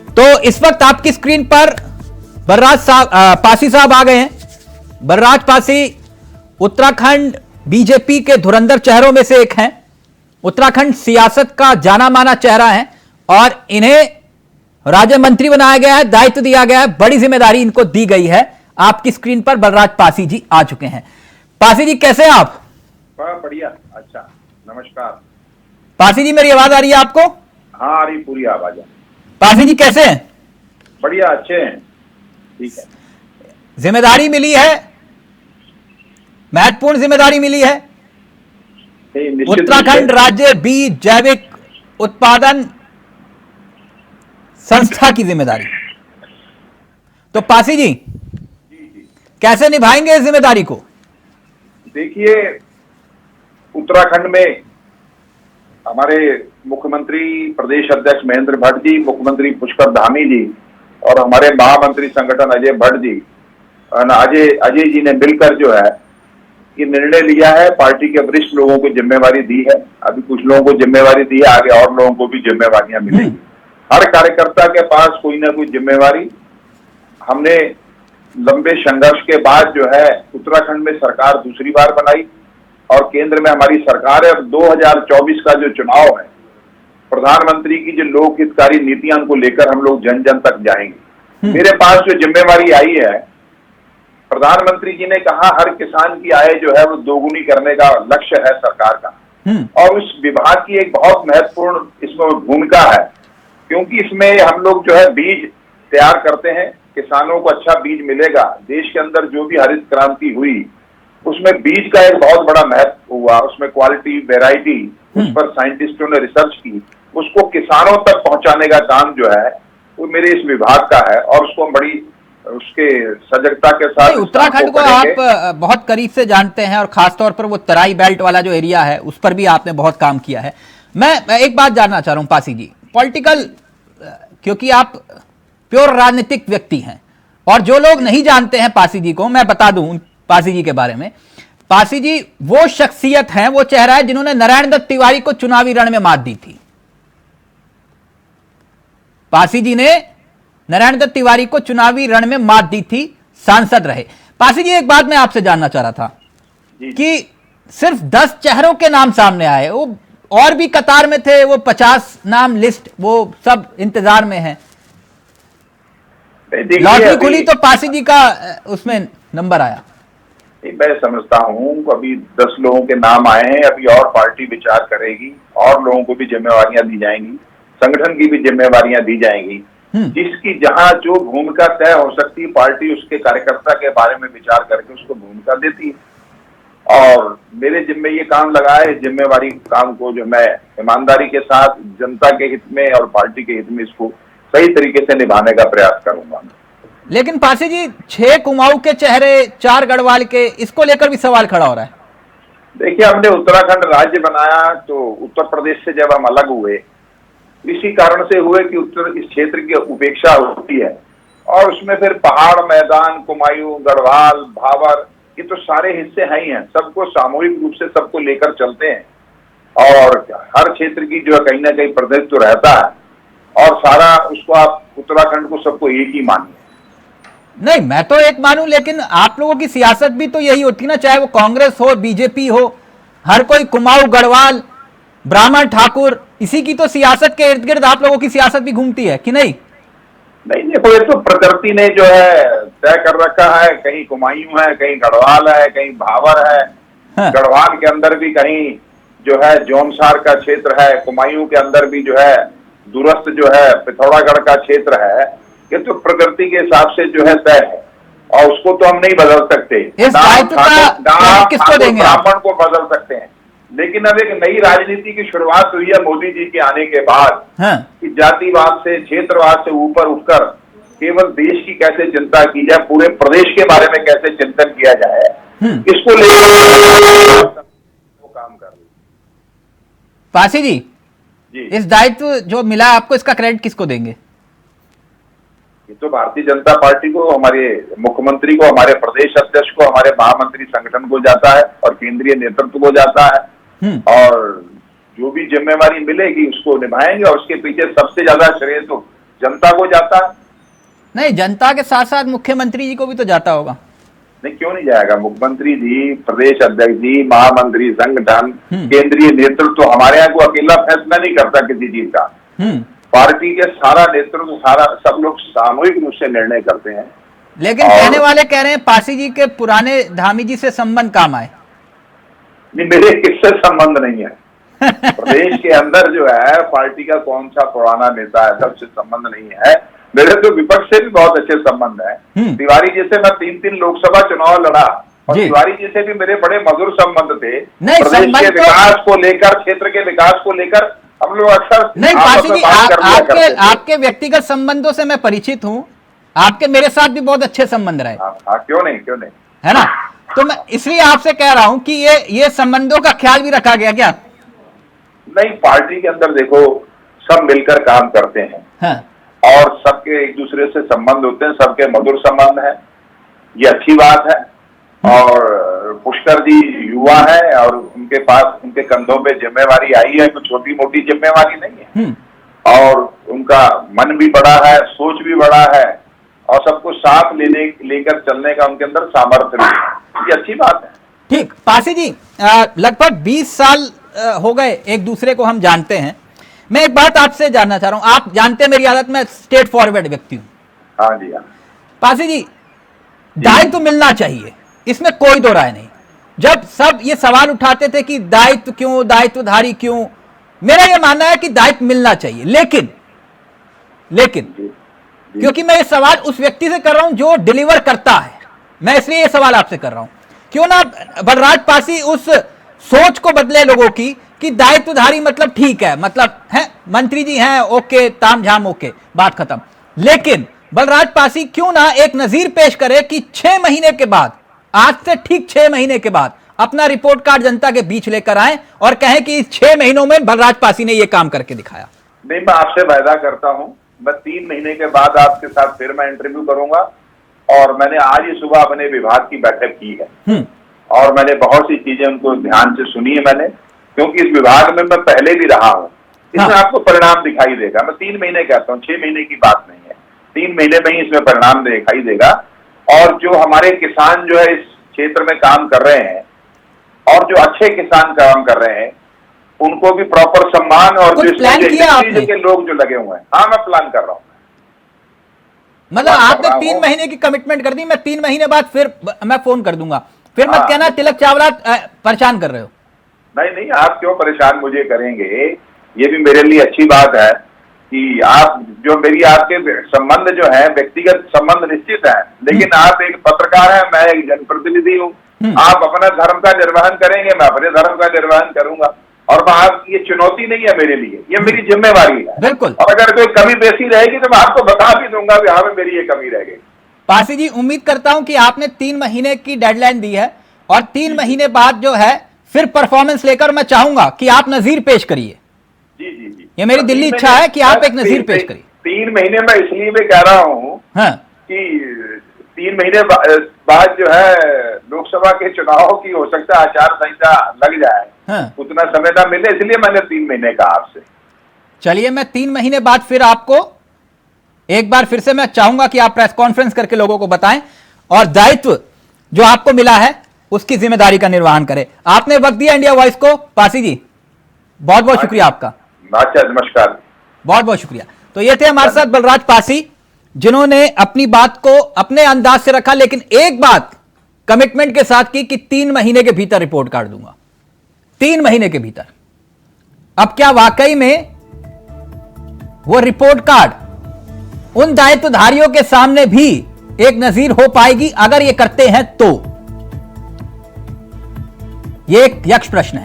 तो इस वक्त आपकी स्क्रीन पर बलराज साहब पासी साहब आ गए हैं। बलराज पासी उत्तराखंड बीजेपी के धुरंधर चेहरों में से एक हैं। उत्तराखंड सियासत का जाना माना चेहरा है और इन्हें राज्य मंत्री बनाया गया है, दायित्व दिया गया है, बड़ी जिम्मेदारी इनको दी गई है। आपकी स्क्रीन पर बलराज पासी जी आ चुके हैं। पासी जी कैसे हैं आप? बढ़िया, अच्छा, नमस्कार। पासी जी मेरी आवाज आ रही है आपको? हाँ, आ रही, पूरी आवाज है। पासी जी कैसे हैं? बढ़िया, अच्छे हैं, ठीक है। जिम्मेदारी मिली है, महत्वपूर्ण जिम्मेदारी मिली है। उत्तराखंड राज्य बीज जैविक उत्पादन संस्था की जिम्मेदारी। तो पासी जी कैसे निभाएंगे इस जिम्मेदारी को? देखिए, उत्तराखंड में हमारे मुख्यमंत्री प्रदेश अध्यक्ष महेंद्र भट्ट जी, मुख्यमंत्री पुष्कर धामी जी और हमारे महामंत्री संगठन अजय भट्ट जी, अजय जी ने मिलकर जो है ये निर्णय लिया है। पार्टी के वरिष्ठ लोगों को जिम्मेवारी दी है, अभी कुछ लोगों को जिम्मेवारी दी है, आगे और लोगों को भी जिम्मेवारियां मिलेंगी। हर कार्यकर्ता के पास कोई ना कोई जिम्मेवारी। हमने लंबे संघर्ष के बाद जो है उत्तराखंड में सरकार दूसरी बार बनाई और केंद्र में हमारी सरकार है। अब 2024 का जो चुनाव है, प्रधानमंत्री की जो लोक हितकारी नीतियां को लेकर हम लोग जन जन तक जाएंगे। मेरे पास जो जिम्मेवारी आई है, प्रधानमंत्री जी ने कहा हर किसान की आय जो है वो दोगुनी करने का लक्ष्य है सरकार का, और उस विभाग की एक बहुत महत्वपूर्ण इसमें भूमिका है, क्योंकि इसमें हम लोग जो है बीज तैयार करते हैं, किसानों को अच्छा बीज मिलेगा। देश के अंदर जो भी हरित क्रांति हुई उसमें बीज का एक बहुत बड़ा महत्व हुआ, उसमें क्वालिटी, वैरायटी, उस पर साइंटिस्टों ने रिसर्च की, उसको किसानों तक पहुंचाने का काम जो है वो मेरे इस विभाग का है और उसको बड़ी उसके सजगता के साथ। उत्तराखंड को आप बहुत करीब से जानते हैं और खासतौर पर वो तराई बेल्ट वाला जो एरिया है उस पर भी आपने बहुत काम किया है। मैं एक बात जानना चाह रहा हूं पासी जी, पॉलिटिकल, क्योंकि आप प्योर राजनीतिक व्यक्ति हैं और जो लोग नहीं जानते हैं पासी जी को, मैं बता दूं पासी जी के बारे में। पासी जी वो शख्सियत हैं, वो चेहरा है जिन्होंने नारायण दत्त तिवारी को चुनावी रण में मात दी थी। पासी जी ने नारायण दत्त तिवारी को चुनावी रण में मात दी थी, सांसद रहे। पासी जी एक बात मैं आपसे जानना चाह रहा था कि सिर्फ 10 चेहरों के नाम सामने आए, वो और भी कतार में थे, वो 50 नाम लिस्ट, वो सब इंतजार में हैं। लॉटरी खुली तो पासी जी का उसमें नंबर आया। मैं समझता हूं अभी 10 लोगों के नाम आए हैं, अभी और पार्टी विचार करेगी और लोगों को भी जिम्मेवारियां दी जाएंगी, संगठन की भी जिम्मेवारियां दी जाएंगी। जिसकी जहां जो भूमिका तय हो सकती है, पार्टी उसके कार्यकर्ता के बारे में विचार करके उसको भूमिका देती है और मेरे जिम्मे ये काम लगा है। जिम्मेवारी काम को जो मैं ईमानदारी के साथ जनता के हित में और पार्टी के हित में इसको सही तरीके से निभाने का प्रयास करूंगा। लेकिन पासी जी 6 कुमाऊं के चेहरे, 4 गढ़वाल के, इसको लेकर भी सवाल खड़ा हो रहा है। देखिए, हमने उत्तराखंड राज्य बनाया तो उत्तर प्रदेश से जब हम अलग हुए, इसी कारण से हुए कि इस क्षेत्र की उपेक्षा होती है और उसमें फिर पहाड़, मैदान, कुमायूं, गढ़वाल, भावर, ये तो सारे हिस्से हैं ही हैं। सबको सामूहिक रूप से सबको लेकर चलते हैं और हर क्षेत्र की जो है कहीं ना कहीं प्रतिनिधित्व रहता है और सारा उसको आप उत्तराखंड को सबको एक ही मानिए। नहीं, मैं तो एक मानूं, लेकिन आप लोगों की सियासत भी तो यही होती ना, चाहे वो कांग्रेस हो, बीजेपी हो, हर कोई कुमाऊं, गढ़वाल, ब्राह्मण, ठाकुर, इसी की तो सियासत के इर्द गिर्द आप लोगों की सियासत भी घूमती है कि नहीं? नहीं, देखो, ये तो प्रकृति ने जो है तय कर रखा है। कहीं कुमायूं है, कहीं गढ़वाल है, कहीं भावर है। हाँ। गढ़वाल के अंदर भी कहीं जो है जौनसार का क्षेत्र है, कुमायूं के अंदर भी जो है दूरस्थ जो है पिथौरागढ़ का क्षेत्र है। ये तो प्रकृति के हिसाब से जो है तय है और उसको तो हम नहीं बदल सकते। किसको देंगे? ब्राह्मण को बदल सकते हैं, लेकिन अब एक नई राजनीति की शुरुआत हुई है मोदी जी के आने के बाद। हाँ। कि जातिवाद से, क्षेत्रवाद से ऊपर उठकर केवल देश की कैसे चिंता की जाए, पूरे प्रदेश के बारे में कैसे चिंतन किया जाए, इसको लेकर वो काम कर रही है। पासी जी, इस दायित्व जो मिला आपको, इसका क्रेडिट किसको देंगे? ये तो भारतीय जनता पार्टी को, हमारे मुख्यमंत्री को, हमारे प्रदेश अध्यक्ष को, हमारे महामंत्री संगठन को जाता है और केंद्रीय नेतृत्व को जाता है और जो भी जिम्मेवारी मिलेगी उसको निभाएंगे और उसके पीछे सबसे ज्यादा श्रेय तो जनता को जाता है। नहीं, जनता के साथ साथ मुख्यमंत्री जी को भी तो जाता होगा। नहीं, क्यों नहीं जाएगा? मुख्यमंत्री जी, प्रदेश अध्यक्ष जी, महामंत्री, संगठन, केंद्रीय नेतृत्व हमारे यहाँ को अकेला फैसला नहीं करता किसी चीज का। पार्टी के सारा नेतृत्व, सारा सब लोग सामूहिक रूप से निर्णय करते हैं। लेकिन कहने वाले कह रहे हैं पासी जी के पुराने धामी जी से संबंध काम आए। नहीं, मेरे किससे संबंध नहीं है। प्रदेश के अंदर जो है पार्टी का कौन सा पुराना नेता है, सबसे संबंध नहीं है। मेरे तो विपक्ष से भी बहुत अच्छे संबंध है। तिवारी जी से मैं 3 लोकसभा चुनाव लड़ा और तिवारी जी से भी मेरे बड़े मधुर संबंध थे। प्रदेश के विकास को लेकर, क्षेत्र के विकास को लेकर हम लोग अक्सर नहीं। पासी जी, आपके व्यक्तिगत संबंधों से मैं परिचित हूँ, आपके मेरे साथ भी बहुत अच्छे संबंध रहे। क्यों नहीं, है ना? तो मैं इसलिए आपसे कह रहा हूं कि ये संबंधों का ख्याल भी रखा गया क्या? नहीं, पार्टी के अंदर देखो सब मिलकर काम करते हैं। हाँ। और सबके एक दूसरे से संबंध होते हैं, सबके मधुर संबंध है, ये अच्छी बात है। और पुष्कर जी युवा है और उनके पास, उनके कंधों पे जिम्मेवारी आई है, कुछ छोटी मोटी जिम्मेवारी नहीं है। और उनका मन भी बड़ा है, सोच भी बड़ा है और सबको साथ लेकर चलने का उनके अंदर सामर्थ्य भी है। ये अच्छी बात है। ठीक, पासी जी, लगभग 20 साल हो गए एक दूसरे को हम जानते हैं। मैं एक बात आपसे जानना चाह रहा हूं, आप जानते हैं मेरी आदत में स्ट्रेट फॉरवर्ड व्यक्ति हूं। हाँ जी, हाँ। पासी जी, दायित्व मिलना चाहिए, इसमें कोई दो राय नहीं। जब सब ये सवाल उठाते थे कि दायित्व क्यों, दायित्वधारी क्यों, मेरा ये मानना है कि दायित्व मिलना चाहिए। लेकिन क्योंकि मैं ये सवाल उस व्यक्ति से कर रहा हूं जो डिलीवर करता है, मैं इसलिए ये सवाल आपसे कर रहा हूं। क्यों ना बलराज पासी उस सोच को बदले लोगों की कि दायित्वधारी मतलब ठीक है, मतलब है मंत्री जी हैं, ओके, तामझाम ओके, बात खत्म। लेकिन बलराज पासी क्यों ना एक नजीर पेश करे कि 6 महीने के बाद, आज से ठीक 6 महीने के बाद अपना रिपोर्ट कार्ड जनता के बीच लेकर आए और कहें कि इस 6 महीनों में बलराज पासी ने यह काम करके दिखाया। नहीं, मैं आपसे वायदा करता हूं, मैं 3 महीने के बाद आपके साथ फिर मैं इंटरव्यू करूंगा। और मैंने आज ही सुबह अपने विभाग की बैठक की है और मैंने बहुत सी चीजें उनको ध्यान से सुनी है मैंने, क्योंकि इस विभाग में मैं पहले भी रहा हूं। इसमें आपको परिणाम दिखाई देगा। मैं 3 महीने कहता हूँ, 6 महीने की बात नहीं है, 3 महीने में ही इसमें परिणाम दिखाई देगा। और जो हमारे किसान जो है इस क्षेत्र में काम कर रहे हैं और जो अच्छे किसान काम कर रहे हैं, उनको भी प्रॉपर सम्मान और के लोग जो लगे हुए हैं, हाँ मैं प्लान कर रहा हूँ। मतलब आपने 3 महीने की कमिटमेंट कर दी, मैं 3 महीने बाद फिर मैं फोन कर दूंगा, फिर मत कहना तिलक चावला परेशान कर रहे हो। नहीं, आप क्यों परेशान मुझे करेंगे? ये भी मेरे लिए अच्छी बात है कि आप जो मेरी आपके संबंध जो है व्यक्तिगत संबंध निश्चित है, लेकिन आप एक पत्रकार हैं, मैं एक जनप्रतिनिधि हूँ। आप अपना धर्म का निर्वहन करेंगे, मैं अपने धर्म का निर्वहन करूंगा। और ये चुनौती नहीं है मेरे लिए, ये मेरी जिम्मेवारी है। बिल्कुल। और अगर कोई कमी बेसी रहेगी तो मैं आपको बता भी दूंगा कि हाँ मेरी ये कमी रह गई। पासी जी, उम्मीद करता हूं कि आपने 3 महीने की डेडलाइन दी है और 3 महीने बाद जो है फिर परफॉर्मेंस लेकर मैं चाहूंगा कि आप नजीर पेश करिए। जी। ये मेरी दिल्ली इच्छा है कि आप एक नजीर पेश करिए। 3 महीने में इसलिए मैं कह रहा हूँ कि 3 महीने बाद जो है लोकसभा के चुनाव की हो सकता है आचार संहिता लग जाए, उतना समय ना मिले, इसलिए मैंने 3 महीने कहा आपसे। चलिए, मैं 3 महीने बाद फिर आपको एक बार फिर से मैं चाहूंगा कि आप प्रेस कॉन्फ्रेंस करके लोगों को बताएं और दायित्व जो आपको मिला है उसकी जिम्मेदारी का निर्वहन करें। आपने वक्त दिया इंडिया वॉइस को, पासी जी, बहुत बहुत शुक्रिया आपका। अच्छा, नमस्कार, बहुत बहुत शुक्रिया। तो ये थे हमारे साथ बलराज पासी, जिन्होंने अपनी बात को अपने अंदाज से रखा, लेकिन एक बात कमिटमेंट के साथ की कि 3 महीने के भीतर रिपोर्ट कार्ड दूंगा, 3 महीने के भीतर। अब क्या वाकई में वो रिपोर्ट कार्ड उन दायित्वधारियों के सामने भी एक नजीर हो पाएगी? अगर ये करते हैं तो ये एक यक्ष प्रश्न है।